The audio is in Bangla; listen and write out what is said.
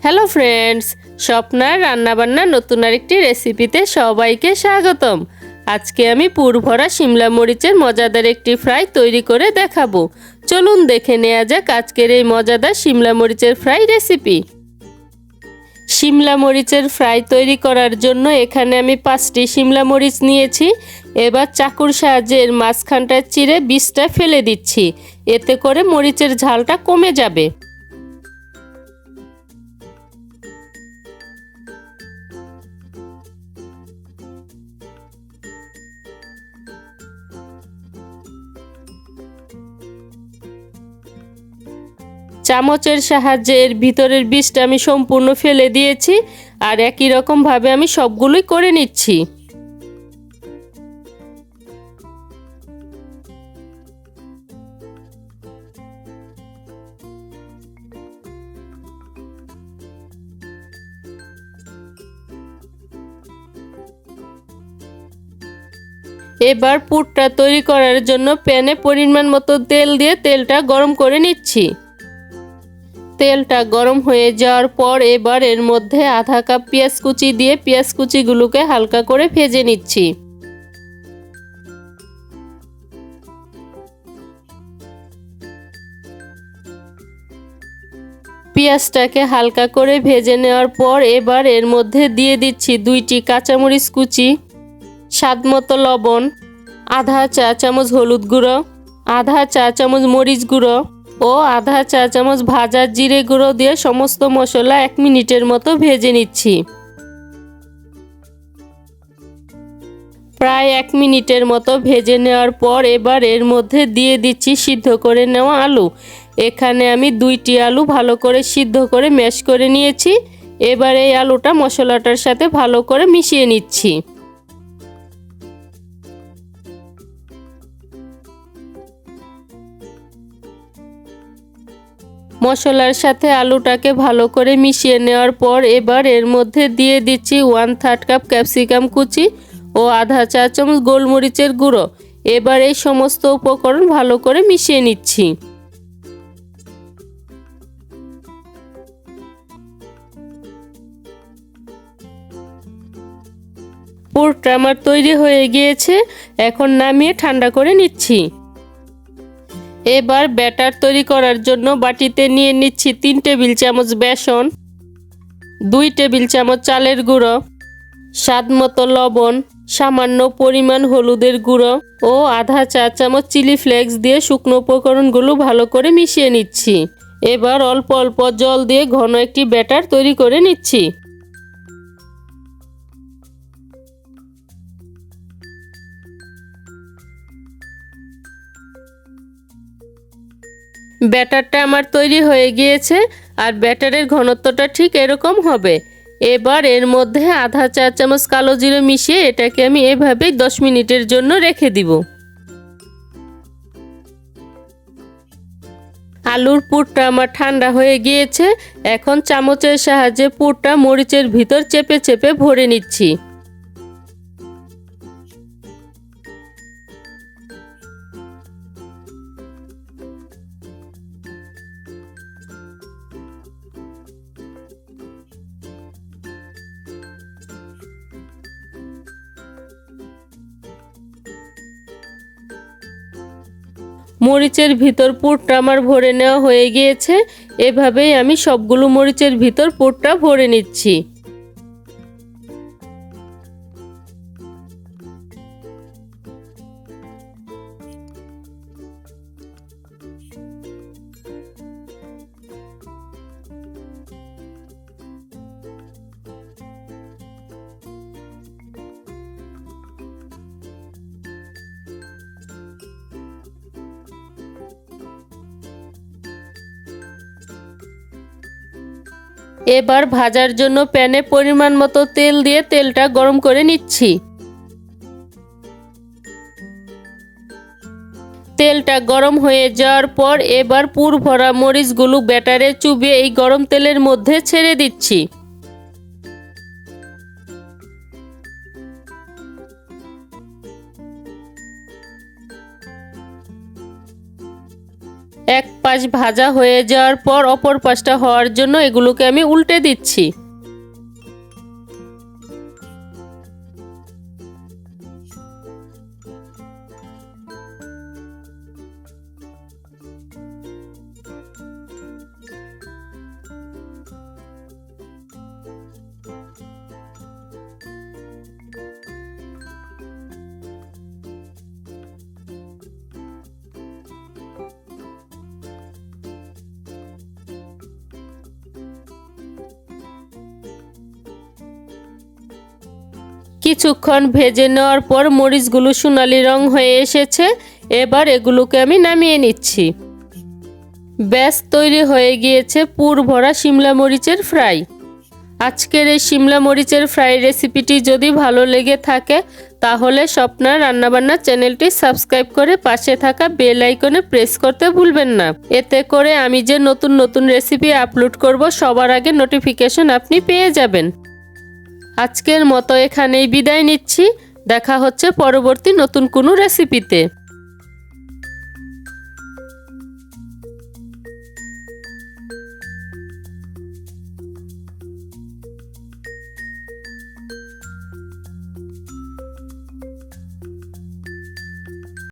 হ্যালো ফ্রেন্ডস, স্বপ্নার রান্নাবান্না নতুন আরেকটি রেসিপিতে সবাইকে স্বাগতম। আজকে আমি পুরভরা শিমলা মরিচের মজাদার একটি ফ্রাই তৈরি করে দেখাবো। চলুন দেখে নেওয়া যাক আজকের এই মজাদার শিমলা মরিচের ফ্রাই রেসিপি। শিমলা মরিচের ফ্রাই তৈরি করার জন্য এখানে আমি 5টি শিমলা মরিচ নিয়েছি। এবার চাকুর সাহায্যে এর মাঝখানটা চিরে বীজটা ফেলে দিচ্ছি, এতে করে মরিচের ঝালটা কমে যাবে। চামচের সাহায্যে এর ভিতরের বীজটা আমি সম্পূর্ণ ফেলে দিয়েছি, আর একই রকম ভাবে আমি সবগুলোই করে নিচ্ছি। এবার পুরটা তৈরি করার জন্য প্যানে পরিমাণ মতো তেল দিয়ে তেলটা গরম করে নিচ্ছি। তেলটা গরম হয়ে যাওয়ার পর এবার এর মধ্যে আধা কাপ পেঁয়াজ কুচি দিয়ে পেঁয়াজ কুচিগুলোকে হালকা করে ভেজে নিচ্ছি। পেঁয়াজটাকে হালকা করে ভেজে নেওয়ার পর এবার এর মধ্যে দিয়ে দিচ্ছি 2টি কাঁচামরিচ কুচি, স্বাদমতো লবণ, আধা চা চামচ হলুদ গুঁড়ো, আধা চা চামচ মরিচ গুঁড়ো ও আধা চা চামচ ভাজা জিরে গুঁড়ো দিয়ে সমস্ত মশলা 1 মিনিটের মতো ভেজে নিচ্ছি। প্রায় 1 মিনিটের মতো ভেজে নেওয়ার পর এবার এর মধ্যে দিয়ে দিচ্ছি সিদ্ধ করে নেওয়া আলু। এখানে আমি 2টি আলু ভালো করে সিদ্ধ করে ম্যাশ করে নিয়েছি। এবার এই আলুটা মশলাটার সাথে ভালো করে মিশিয়ে নিচ্ছি। মশলার সাথে আলুটাকে ভালো করে মিশিয়ে নেওয়ার পর এবার এর মধ্যে দিয়ে দিচ্ছি 1/3 কাপ ক্যাপসিকাম কুচি ও আধা চা চামচ গোলমরিচের গুঁড়ো। এবার এই সমস্ত উপকরণ ভালো করে মিশিয়ে নিচ্ছি। পুরটা আমার তৈরি হয়ে গিয়েছে, এখন নামিয়ে ঠান্ডা করে নিচ্ছি। এবার ব্যাটার তৈরি করার জন্য বাটিতে নিয়ে নিচ্ছি 3 টেবিল চামচ বেসন, 2 টেবিল চামচ চালের গুঁড়ো, স্বাদমতো লবণ, সামান্য পরিমাণ হলুদের গুঁড়ো ও আধা চা চামচ চিলি ফ্লেক্স দিয়ে শুকনো উপকরণগুলো ভালো করে মিশিয়ে নিচ্ছি। এবার অল্প অল্প জল দিয়ে ঘন একটি ব্যাটার তৈরি করে নিচ্ছি। ব্যাটারটা আমার তৈরি হয়ে গিয়েছে, আর ব্যাটারের ঘনত্বটা ঠিক এরকম হবে। এবার এর মধ্যে আধা চা চামচ কালো জিরে মিশিয়ে এটাকে আমি এভাবেই 10 মিনিটের জন্য রেখে দিব। আলুর পুরটা আমার ঠান্ডা হয়ে গিয়েছে, এখন চামচের সাহায্যে পুরটা মরিচের ভিতর চেপে চেপে ভরে নিচ্ছি। মরিচের ভিতর পুরটা আমার ভরে নেওয়া হয়ে গিয়েছে। এভাবেই আমি সবগুলো মরিচের ভিতর পুরটা ভরে নিচ্ছি। এবার ভাজার জন্য প্যানে পরিমাণ মতো তেল দিয়ে তেলটা গরম করে নিচ্ছি। তেলটা গরম হয়ে যাওয়ার পর এবার পুর ভরা মরিচগুলো ব্যাটারে চুবিয়ে এই গরম তেলের মধ্যে ছেড়ে দিচ্ছি। এক পাশ পাশ ভাজা হয়ে যাওয়ার পর অপর পাশটা হওয়ার জন্য এগুলোকে আমি উল্টে দিচ্ছি। কিছুক্ষণ ভেজে নেওয়ার পর মরিচগুলো সোনালি রং হয়ে এসেছে। এবার এগুলোকে আমি নামিয়ে নিচ্ছি। ব্যাস তৈরি হয়ে গিয়েছে পুর ভরা শিমলা মরিচের ফ্রাই। আজকের এই শিমলা মরিচের ফ্রাই রেসিপিটি যদি ভালো লেগে থাকে তাহলে স্বপ্নার রান্নাবান্না চ্যানেলটি সাবস্ক্রাইব করে পাশে থাকা বেল আইকনে প্রেস করতে ভুলবেন না। এতে করে আমি যে নতুন নতুন রেসিপি আপলোড করব সবার আগে নোটিফিকেশন আপনি পেয়ে যাবেন। আজকের মতো এখানেই বিদায় নিচ্ছি। দেখা হচ্ছে পরবর্তী নতুন কোনো রেসিপিতে।